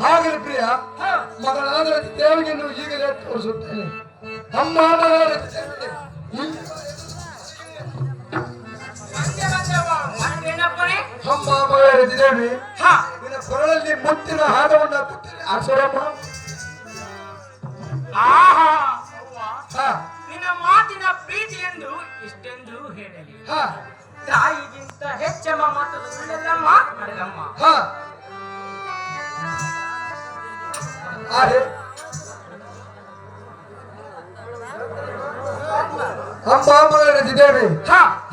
ಹಾಗಲಿ ಪ್ರಿಯ ಮಗಳಾದ ದೇವಿಗೆನ್ನು ಈಗಲೇ ತೋರಿಸುತ್ತೇನೆ. ಅಮ್ಮ ಅಮ್ಮ ಮಗಳ ದೇವಿ ನಿನ್ನ ಕೊರಳಲ್ಲಿ ಮುತ್ತಿನ ಹಾರವನ್ನು ಆಸರಮ್ಮ. ನಿನ್ನ ಮಾತಿನ ಪ್ರೀತಿ ಎಂದು ಇಷ್ಟೆಂದು ಹೇಳಲಿ. ತಾಯಿಗಿಂತ ಹೆಚ್ಚಮ್ಮ ಮತ್ತು ಸುಳ್ಳಲ್ಲಮ್ಮ ನಡೆದಮ್ಮ. ಅಮ್ಮ ಮಗಳ ದೇವಿ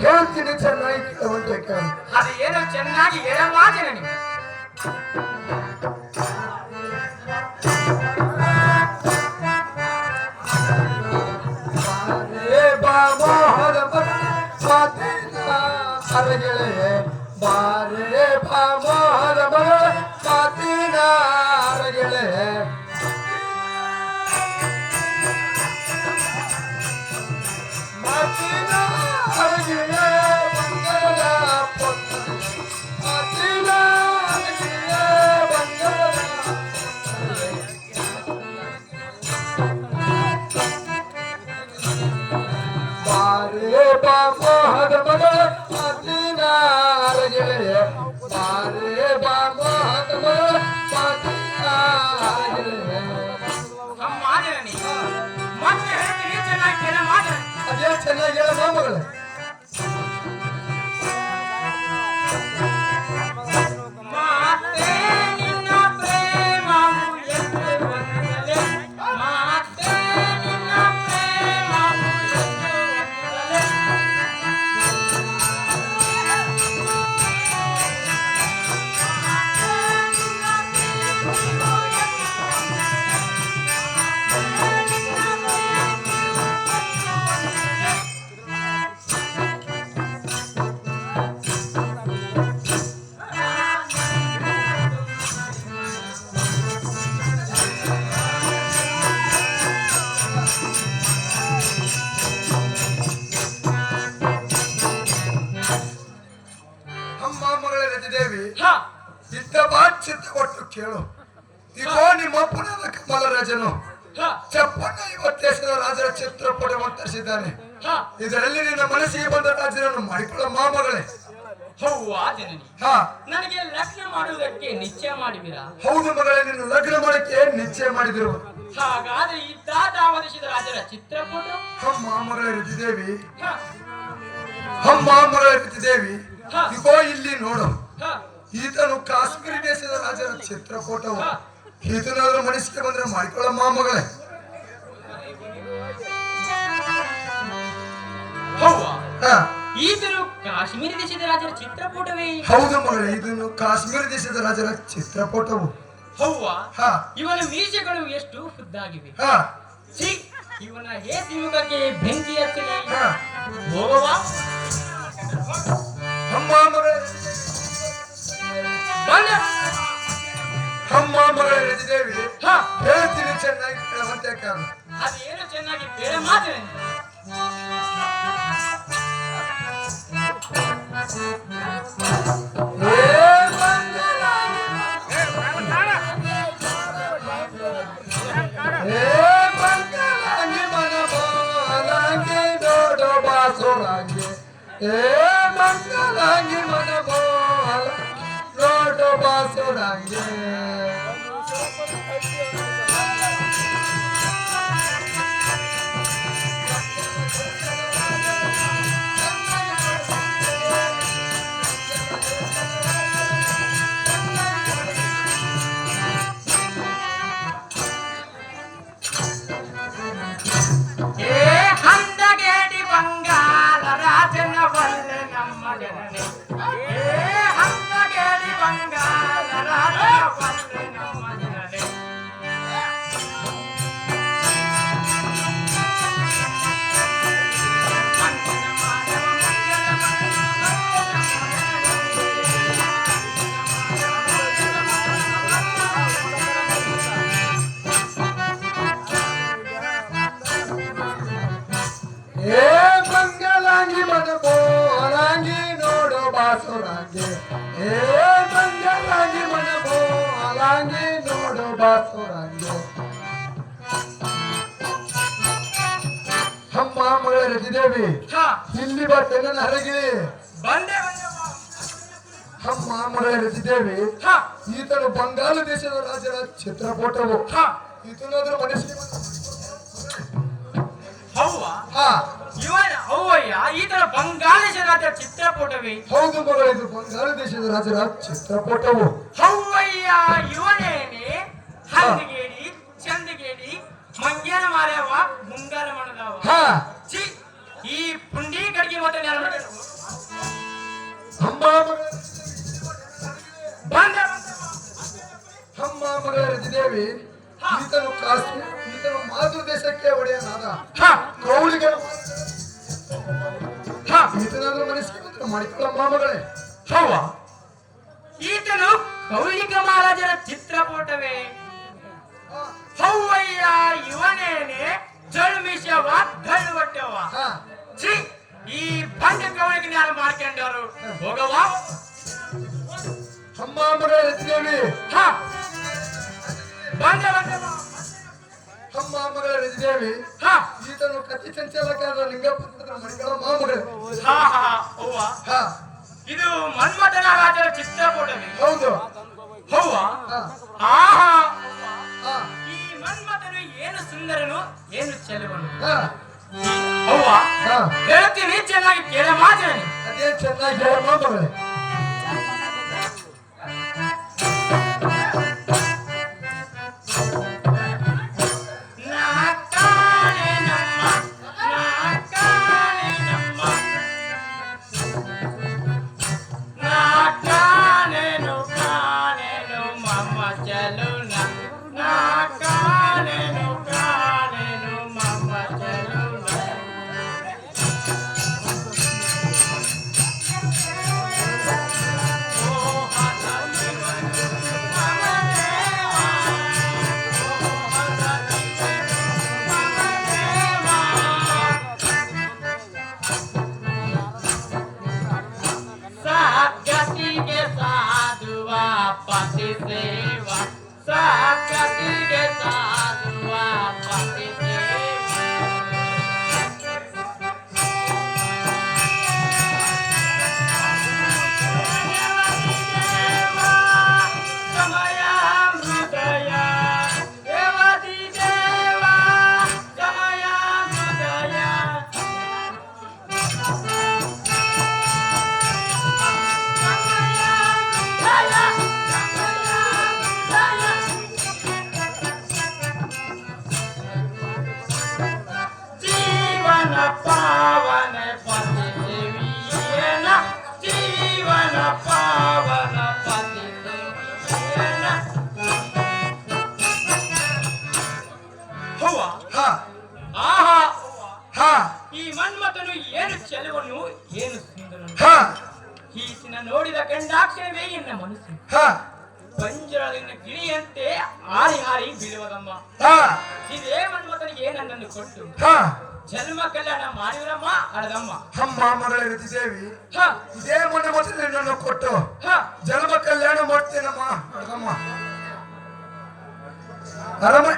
ಹೇಳ್ತೀನಿ ಚೆನ್ನಾಗಿ ಕೇಳುವಂತ. ಅದು ಏನೋ ಚೆನ್ನಾಗಿ ಹೇಳಮ್ಮ ಜನನಿ. ಬಾರೆ ಬಾಮೋಹರ ಮಗಳ ಮಾತಿನ ಅರಗೆಳೆ ಮಾತಿನ ಅರಗೆಳೆ ಬಂಗಾರದ ಪೊತ್ತ ಮಾತಿನ ಅರಗೆಳೆ ಬಂಗಾರದ ಬಾರೆ ಬಾಮೋಹರ ಮಗಳ ಮಾತಿನ ಅರಗೆಳೆ ಬಾರೆ ಬಾಮೋಹರ ಮಗಳ ಮಾತಿನ ಅರಗೆಳೆ. ಅದೇ ಚೆನ್ನಾಗಿ ಹೇಳ ಮಗಳೇ. ಕೇಳು, ಇಗೋ ನಿಮ್ಮಪ್ಪನಾದ ಕಮಲರಾಜನು ಚಪ್ಪಣ್ಣ ಇವತ್ತೇಶದ ರಾಜರ ಚಿತ್ರಪಟವನ್ನು ತರಿಸಿದ್ದಾನೆ. ಇದರಲ್ಲಿ ನಿನ್ನ ಮನಸ್ಸಿಗೆ ಬಂದ ರಾಜರನ್ನು ಮಾಡಿಕೊಳ್ಳ ಮಾಮಗಳೇ. ನನಗೆ ಲಗ್ನ ಮಾಡುವುದಕ್ಕೆ ನಿಶ್ಚಯ ಮಾಡಿದಿರಾ? ಹೌದು ಮಗಳೇ, ನಿನ್ನ ಲಗ್ನ ಮಾಡಕ್ಕೆ ನಿಶ್ಚಯ ಮಾಡಿದಿರು. ಹಾಗಾದ್ರೆ ಇದ್ದಾವರಿಸಿದ ರಾಜರ ಚಿತ್ರಪಟ ಅಮ್ಮ ಮಗಳ ಋತಿದೇವಿ, ಅಮ್ಮ ಮಗಳ ಋತಿದೇವಿ, ಇಗೋ ಇಲ್ಲಿ ನೋಡು. ಈತನು ಕಾಶ್ಮೀರ ದೇಶದ ರಾಜರ ಚಿತ್ರಪಟವು. ಈತನಾದ್ರೂ ಮನಸ್ಸಿಗೆ ಬಂದ್ರೆ ಮಾಡಿಕೊಳ್ಳ ಮಾಮಗಳೇ. ಈತನು ಕಾಶ್ಮೀರ ದೇಶದ ರಾಜರ ಚಿತ್ರಪಟವೇ? ಹೌದು ಮಗಳೇ, ಇದನ್ನು ಕಾಶ್ಮೀರ ದೇಶದ ರಾಜರ ಚಿತ್ರಪಟವು. ಇವನ ಮೀಸೆಗಳು ಎಷ್ಟು ಉದ್ದಾಗಿವೆ. ಇವನ ಹೇಸಿ ಮುಖಕ್ಕೆ ಬೆಂಕಿ ಹಚ್ಚಲಿ. ಅಮ್ಮ ಮಗಳೇ, ಅಮ್ಮ ಮಗಳ ರತಿದೇವಿ, ಹೇಳ್ತೀನಿ ಚೆನ್ನಾಗಿ ಕೇಳುವಂತೆ ಕಾರಣ. ಅದೇನು ಚೆನ್ನಾಗಿ ಕೇಳ ಮಾತ್ರ. ಮಂಗಲಾಂಗಿ ಮನ ಬೋಲ ರೋಟೋ ಬಾಸುರಂಗೆ. ನಮ್ಮ ಜನನೇ ಹಂಗೇಡಿ ಬಂಗಾರ ಬಾಸುರಾಂಗಿ ನೋಡು ಬಾಸುರಾಂಗಿ ಅಮ್ಮ ಮಗಳ ರತಿದೇವಿ ಹಾ ಇಲ್ಲಿ ಬರ್ತೇನೆ ನನ್ನ ಹರಗಿ ಬಂದೆ ಬಂದೆ ಅಮ್ಮ ಮಗಳ ರತಿದೇವಿ ಹಾ ಈತನು ಬಂಗಾಳ ದೇಶದ ರಾಜರ ಚಿತ್ರಪಟವು ಹಾ ಈತನಾದ್ರೂ ಮನಸ್ಸಿಗೆ ಹೌವ ಹಾ ಇವನ ಅವ್ವಯ್ಯ ಈತನ ಬಂಗಾಳೇಶ ರಾಜ ಚಿತ್ರಪಟವೇ ಹೌದು ಮಗಳ ಇದು ಬಂಗಾಳ ದೇಶದ ರಾಜರ ಚಿತ್ರಪಟವು ಹೌವಯ್ಯ ಇವನೇನೆ ಹಂದಿಗೇಡಿ ಚಂದಗೇಡಿ ಮಂಗ್ಯಾನ ಮಾರ್ಯವ ಮುಂಗಾರ ಮಾಡದವ ಹಾ ಛೀ ಈ ಪುಂಡಿ ಕಡಿಗೆ ಮತ್ತೆ ನಾನು ಅಮ್ಮ ಮಗಳ ಬಂದೆ ಅಮ್ಮ ಮಗಳ ರತಿದೇವಿ ಈತನು ಕಾಶ್ಮೀರ ಈತನು ಮಾತೃ ದೇಶಕ್ಕೆ ಒಡೆಯನಾದ ಹಾ ಕೌಳಿಗಳ ಹಾ ಈತನಾದ್ರೂ ಮನಸ್ಸಿಗೆ ಮಾತ್ರ ಮಾಡಿಕೊಳ್ಳಮ್ಮ ಮಗಳೇ ಹೌವ ಈತನು ಕೌಲಿಕ ಮಹಾರಾಜರ ಚಿತ್ರಪಟವೇ ಹೌವಯ್ಯ ಇವನೇನೆ ಜಳ್ಮಿಷವ ಧಳ್ವಟ್ಟವ ಹಾ ಛೀ ಈ ಬಂಡ ಕೌಲಿಕ ಜ್ಞಾನ ಮಾಡ್ಕೊಂಡವರು ಹೋಗವ ಅಮ್ಮ ಮಗಳ ರತಿದೇವಿ ಹಾ ಬಂದೆ ಬಂದೆ ಅಮ್ಮ ಮಗಳ ರತಿದೇವಿ ಹಾ ಈತನು ಕತ್ತಿ ಚಂಚಲಕಾದ ಲಿಂಗಪುತ್ರ ಮಾಡಿಕೊಳ್ಳಮ್ಮ ಮಗಳೇ ಹಾ ಹಾ ಅವ್ವ ಹಾ ಇದು ಮನ್ಮಥನ ರಾಜರ ಚಿತ್ರಪಟವೇ ಹೌದು ಹೌವ ಹಾ ಆಹಾ ಹಾ ಈ ಮನ್ಮಥನು ಏನು ಸುಂದರನು ಏನು ಚೆಲುವನು ಹಾ ಅವ್ವ ಹಾ ಹೇಳ್ತೀನಿ ಚೆನ್ನಾಗಿ ಕೇಳ ಮಾತೇನೆ ಅದೇ ಚೆನ್ನಾಗಿ ಹೇಳಮ್ಮ ಮಗಳೇ ಪಾವನ ಪತಿ ದೇವಿಯನ ಜೀವನ ಪಾವನ ಪತಿ ದೇವಿಯನ ಹೌವ ಹಾ ಆಹಾ ಹಾ ಈ ಮನ್ಮಥನು ಏನು ಚೆಲುವನು ಏನು ಸುಂದರನು ಹಾ ಈತನ ನೋಡಿದ ಕಂಡಾಕ್ಷರವೇ ಎನ್ನ ಮನಸ್ಸು ಹಾ ಪಂಜರದಿಂದ ಗಿಳಿಯಂತೆ ಹಾರಿ ಹಾರಿ ಬೀಳುವುದಮ್ಮ ಹಾ ಇದೇ ಮನ್ಮಥನಿಗೆ ನನ್ನನ್ನು ಕೊಟ್ಟು ಹಾ ಜನ್ಮ ಕಲ್ಯಾಣ ಮಾಡಿರಮ್ಮ ಅಳದಮ್ಮ ಅಮ್ಮ ಮಗಳ ರತಿದೇವಿ ಹ ಇದೇ ಮೊನ್ನೆ ಮತ್ತೆ ನಿನ್ನನ್ನು ಕೊಟ್ಟು ಹ ಜನ್ಮ ಕಲ್ಯಾಣ ಮಾಡ್ತೇನಮ್ಮ ಅಮ್ಮ ಅರಮನೆ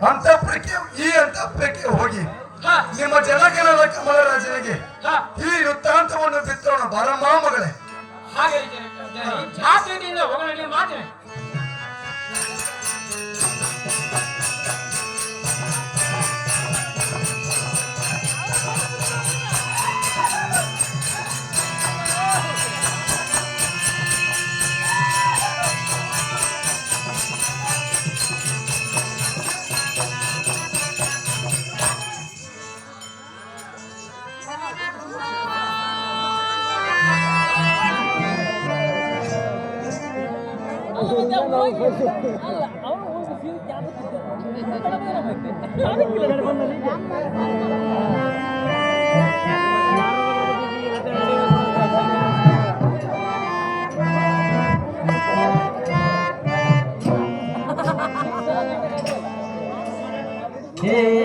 ಅಂತಃಪುರಕ್ಕೆ ಈ ಅಂತಃಪುರಕ್ಕೆ ಹೋಗಿ ಹ ನಿಮ್ಮ ಜನಕನದ ಕಮಲರಾಜನಿಗೆ ಹ ಈ ವೃತ್ತಾಂತವನ್ನು ಬಿತ್ತೋಣ ಬಾರಮ್ಮ ಮಗಳೇ ಹಾಗೆ ಜಾತಿಯಿಂದ ಹೋಗಲಿ ಮಾತೇನೆ Hey